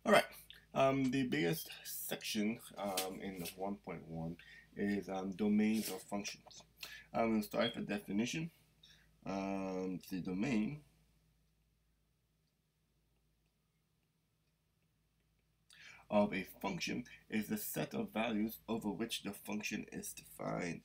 All right. The biggest section in 1.1 is domains of functions. We'll start with definition. The domain of a function is the set of values over which the function is defined.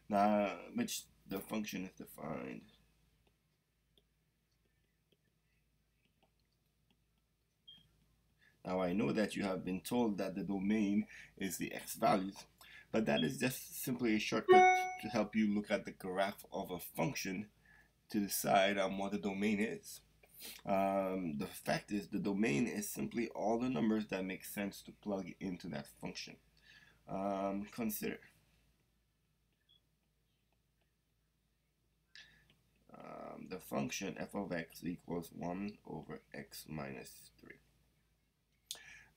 Now, which the function is defined. Now, I know that you have been told that the domain is the x values, but that is just simply a shortcut to help you look at the graph of a function to decide what the domain is. The fact is, the domain is simply all the numbers that make sense to plug into that function. Consider the function f of x equals 1 over x minus 3.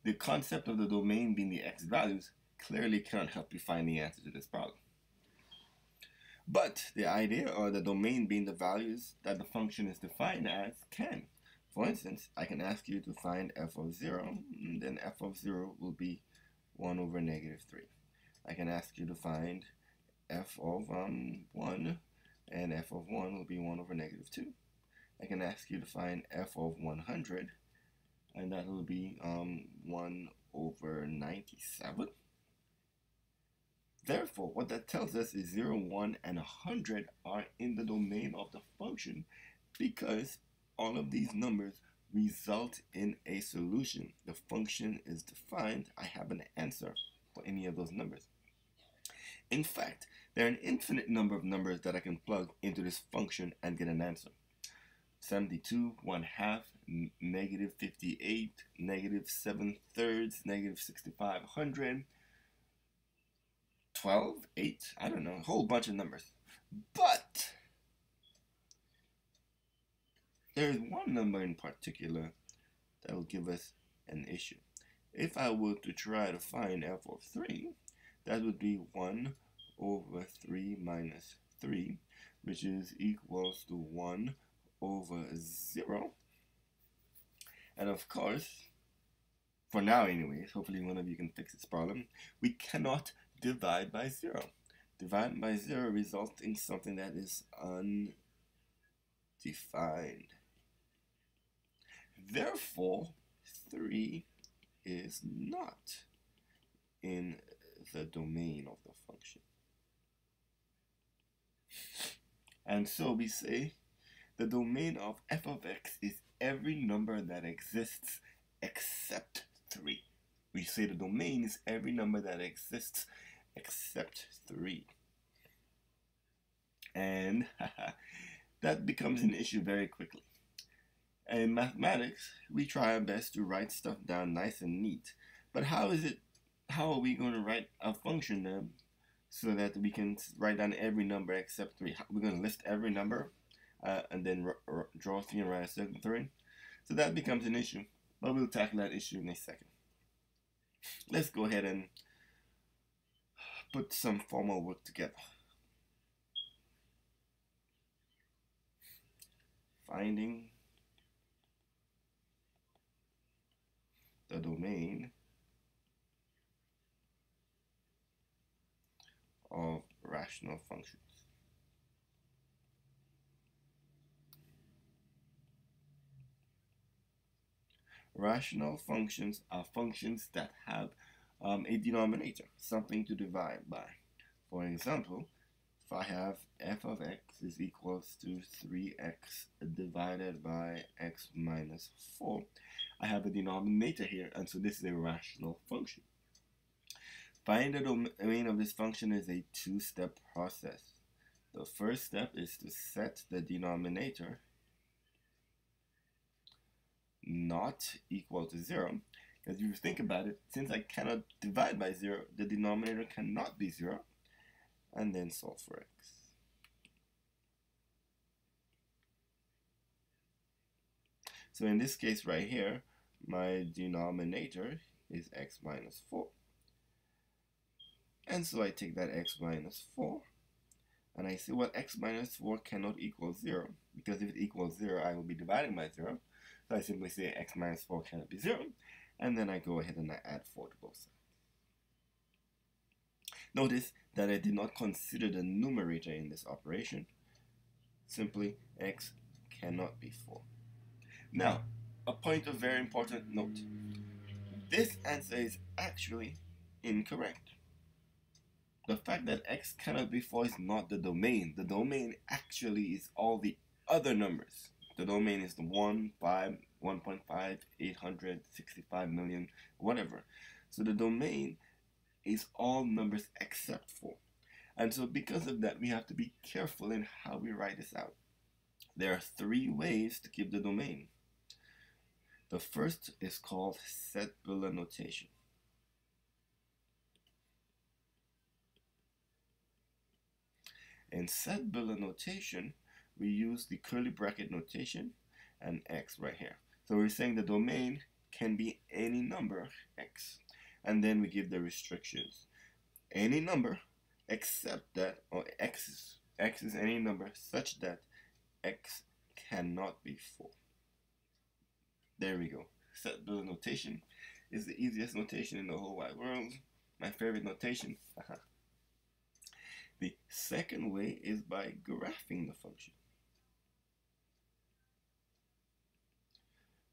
The concept of the domain being the x values clearly cannot help you find the answer to this problem. But the idea or the domain being the values that the function is defined as can. For instance, I can ask you to find f of 0, and then f of 0 will be 1 over negative 3. I can ask you to find f of 1, and f of 1 will be 1 over negative 2. I can ask you to find f of 100, and that will be 1 over 97. Therefore, what that tells us is 0, 1, and 100 are in the domain of the function because all of these numbers result in a solution. The function is defined. I have an answer for any of those numbers. In fact, there are an infinite number of numbers that I can plug into this function and get an answer. 72, 1/2, negative 58, negative 7/3, negative 6,500, 12, 8, I don't know, a whole bunch of numbers. But there's one number in particular that will give us an issue. If I were to try to find f of 3, that would be 1 over 3 minus 3, which is equals to 1 over 0. And of course, for now anyways, hopefully one of you can fix this problem, we cannot divide by 0. Divide by 0 results in something that is undefined. Therefore, 3 is not in the domain of the function. And so we say the domain of f of x is every number that exists except 3. We say the domain is every number that exists except 3. And that becomes an issue very quickly. In mathematics, we try our best to write stuff down nice and neat. But how are we going to write a function then so that we can write down every number except 3? We're going to list every number and then draw 3 and write a circle 3. So that becomes an issue, but we'll tackle that issue in a second. Let's go ahead and put some formal work together. Finding the domain of rational functions. Rational functions are functions that have a denominator, something to divide by. For example, if I have f of x is equals to 3x divided by x minus 4, I have a denominator here, and so this is a rational function. Finding the domain of this function is a two-step process. The first step is to set the denominator not equal to 0. Because if you think about it, since I cannot divide by 0, the denominator cannot be 0. And then solve for x. So in this case right here, my denominator is x minus 4. And so I take that x minus 4, and I say, well, x minus 4 cannot equal 0, because if it equals 0, I will be dividing by 0. So I simply say x minus 4 cannot be 0, and then I go ahead and I add 4 to both sides. Notice that I did not consider the numerator in this operation. Simply, x cannot be 4. Now, a point of very important note. This answer is actually incorrect. The fact that x cannot be 4 is not the domain. The domain actually is all the other numbers. The domain is the 1, 5, 1.5, 865 million, whatever. So the domain is all numbers except 4. And so because of that, we have to be careful in how we write this out. There are 3 ways to keep the domain. The first is called set-Buller notation. In set-Buller notation, we use the curly bracket notation and x right here. So we're saying the domain can be any number x. And then we give the restrictions. Any number except that, or x is any number such that x cannot be 4. There we go. Set-Buller notation is the easiest notation in the whole wide world. My favorite notation. The second way is by graphing the function.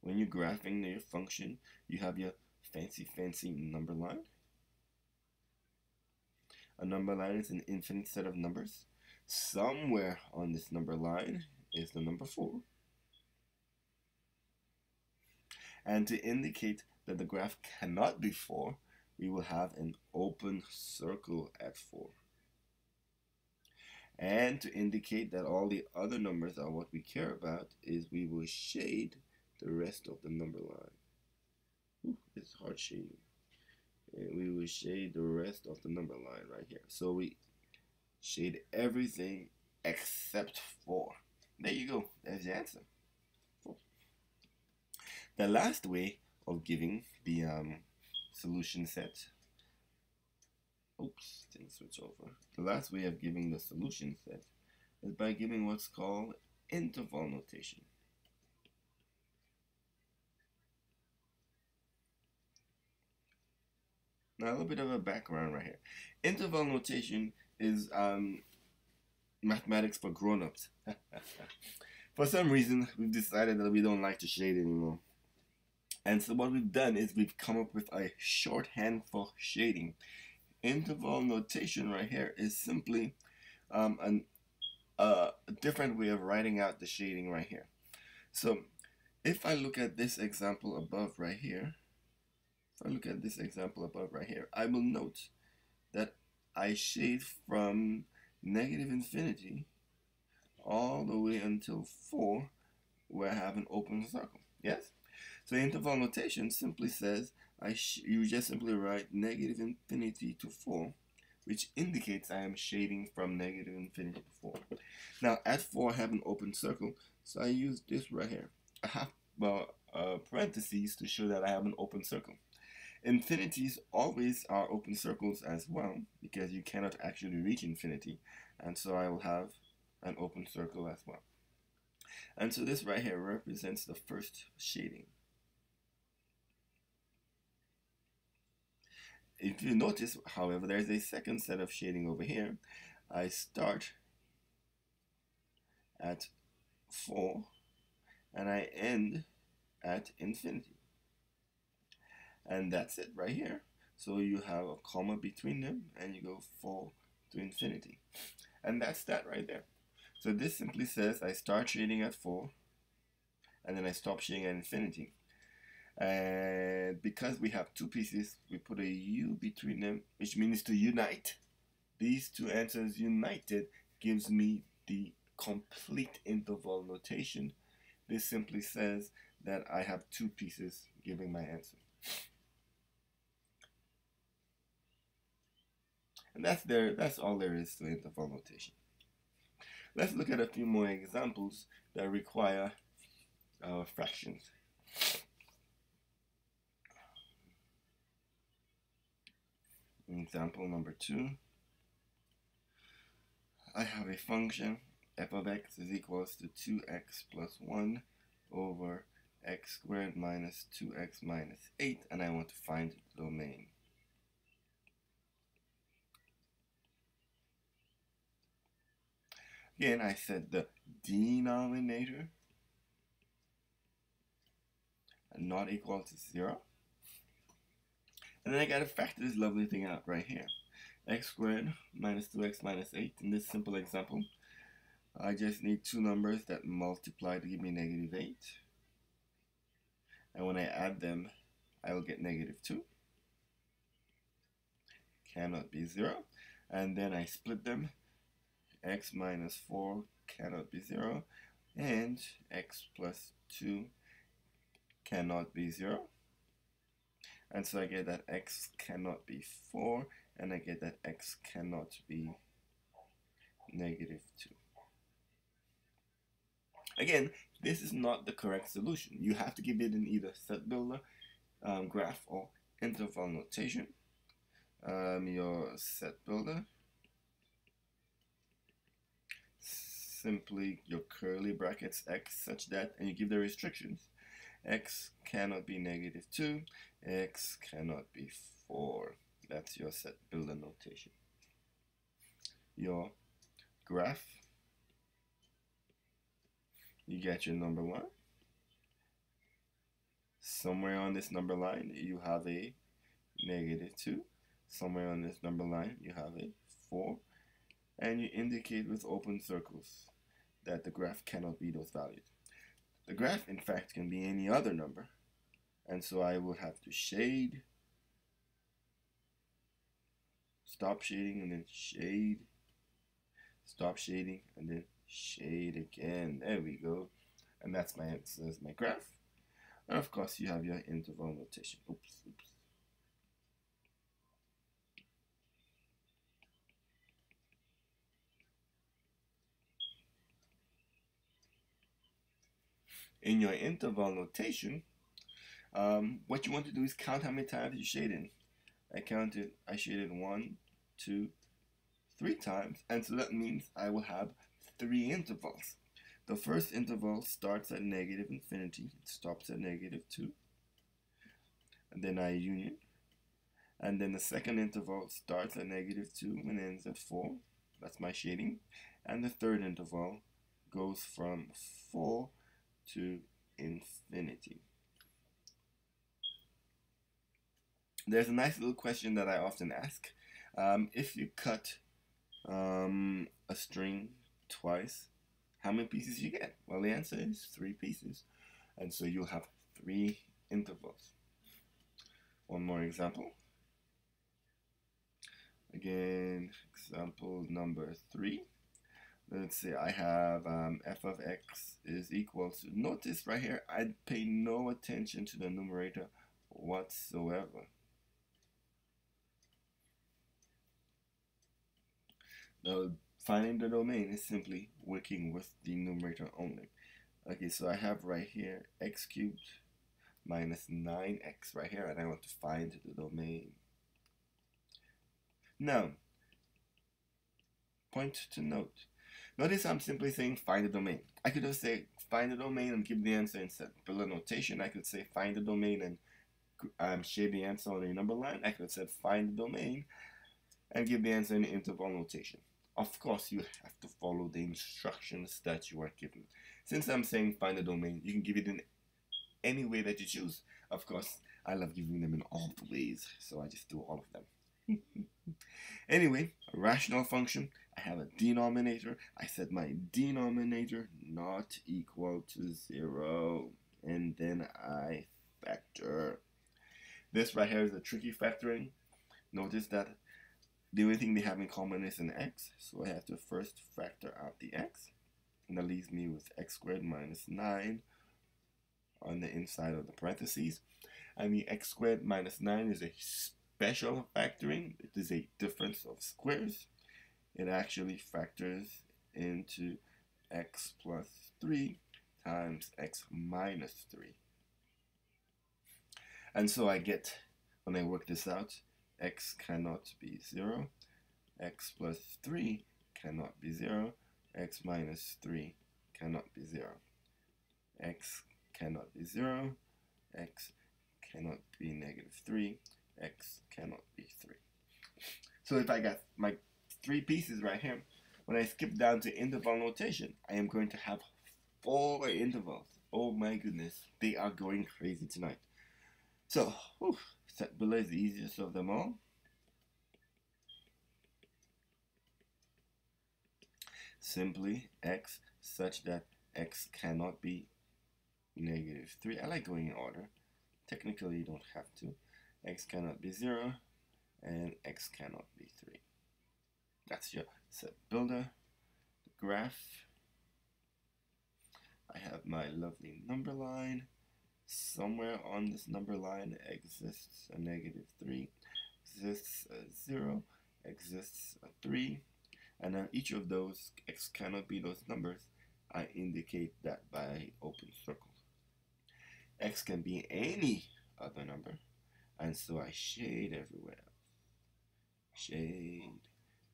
When you're graphing your function, you have your fancy number line. A number line is an infinite set of numbers. Somewhere on this number line is the number 4. And to indicate that the graph cannot be 4, we will have an open circle at 4. And to indicate that all the other numbers are what we care about, is we will shade the rest of the number line. Ooh, it's hard shading. And we will shade the rest of the number line right here. So we shade everything except 4. There you go. There's the answer. 4. The last way of giving the solution set. Oops, didn't switch over. The last way of giving the solution set is by giving what's called interval notation. Now a little bit of a background right here. Interval notation is mathematics for grown-ups. For some reason, we've decided that we don't like to shade anymore. And so what we've done is we've come up with a shorthand for shading. Interval notation right here is simply a different way of writing out the shading right here. So if I look at this example above right here, I will note that I shade from negative infinity all the way until 4, where I have an open circle. Yes? So interval notation simply says you just simply write negative infinity to 4, which indicates I am shading from negative infinity to 4. Now at 4 I have an open circle, so I use this right here. I have parentheses to show that I have an open circle. Infinities always are open circles as well, because you cannot actually reach infinity, and so I will have an open circle as well. And so this right here represents the first shading. If you notice, however, there's a second set of shading over here. I start at 4 and I end at infinity. And that's it right here. So you have a comma between them and you go 4 to infinity. And that's that right there. So this simply says I start shading at 4 and then I stop shading at infinity. And because we have 2 pieces, we put a U between them, which means to unite. These 2 answers united gives me the complete interval notation. This simply says that I have 2 pieces giving my answer. And that's all there is to interval notation. Let's look at a few more examples that require fractions. Example number 2. I have a function f of x is equals to 2x plus 1 over x squared minus 2x minus 8, and I want to find the domain. Again, I said the denominator not equal to 0. And then I got to factor this lovely thing out right here. X squared minus 2x minus 8. In this simple example, I just need two numbers that multiply to give me negative 8. And when I add them, I will get negative 2. Cannot be 0. And then I split them. X minus 4 cannot be 0. And x plus 2 cannot be 0. And so I get that x cannot be 4, and I get that x cannot be negative 2. Again, this is not the correct solution. You have to give it in either set builder, graph, or interval notation. Your set builder, simply your curly brackets x such that, and you give the restrictions. X cannot be negative 2, x cannot be 4. That's your set builder notation. Your graph, you get your number 1. Somewhere on this number line, you have a negative 2. Somewhere on this number line, you have a 4. And you indicate with open circles that the graph cannot be those values. The graph, in fact, can be any other number. And so I will have to shade, stop shading, and then shade, stop shading, and then shade again. There we go. And that's my answer, that's my graph. And of course, you have your interval notation. Oops. In your interval notation, what you want to do is count how many times you shaded. I shaded 1, 2, 3 times, and so that means I will have 3 intervals. The first interval starts at negative infinity, it stops at negative 2, and then I union. And then the second interval starts at negative 2 and ends at 4. That's my shading. And the third interval goes from 4 to infinity. There's a nice little question that I often ask. If you cut a string twice, how many pieces you get? Well, the answer is 3 pieces. And so you'll have 3 intervals. One more example. Again, example number 3. Let's say I have f of x is equal to, notice right here, I pay no attention to the numerator whatsoever. Now, finding the domain is simply working with the numerator only. Okay, so I have right here x cubed minus 9x right here, and I want to find the domain. Now, point to note. Notice I'm simply saying find the domain. I could have said find the domain and give the answer in set builder notation. I could say find the domain and shade the answer on a number line. I could have said find the domain and give the answer in interval notation. Of course, you have to follow the instructions that you are given. Since I'm saying find the domain, you can give it in any way that you choose. Of course, I love giving them in all the ways, so I just do all of them. Anyway, a rational function. I have a denominator. I set my denominator not equal to 0. And then I factor. This right here is a tricky factoring. Notice that the only thing they have in common is an x. So I have to first factor out the x. And that leaves me with x squared minus 9 on the inside of the parentheses. And the x squared minus 9 is a special factoring. It is a difference of squares. It actually factors into x plus 3 times x minus 3. And so I get, when I work this out, x cannot be 0, x plus 3 cannot be 0, x minus 3 cannot be 0, x cannot be 0, x cannot be negative 3, x cannot be 3. So if I got my 3 pieces right here, when I skip down to interval notation, I am going to have 4 intervals. Oh my goodness, they are going crazy tonight. So, set below is the easiest of them all. Simply x such that x cannot be negative 3. I like going in order. Technically, you don't have to. X cannot be 0, and x cannot be 3. That's your set builder. The graph. I have my lovely number line. Somewhere on this number line exists a negative 3, exists a 0, exists a 3, and on each of those x cannot be those numbers, I indicate that by open circles. X can be any other number, and so I shade everywhere. Shade,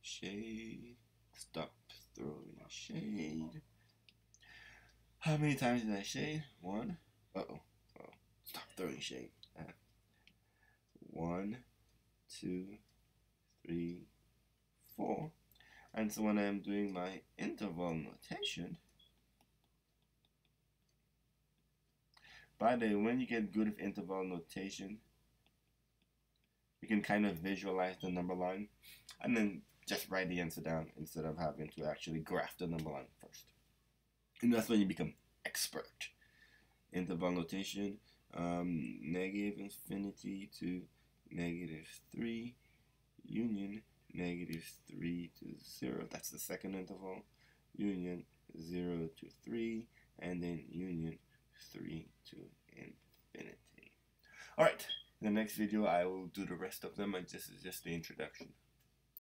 shade, stop throwing shade. How many times did I shade? 1. Stop throwing shade. 1, 2, 3, 4. And so when I'm doing my interval notation, by the way, when you get good at interval notation, you can kind of visualize the number line and then just write the answer down instead of having to actually graph the number line first. And that's when you become expert. Interval notation, negative infinity to negative 3, union negative 3 to 0. That's the second interval. Union 0 to 3, and then union 3 to infinity. Alright, in the next video I will do the rest of them, and this is just the introduction.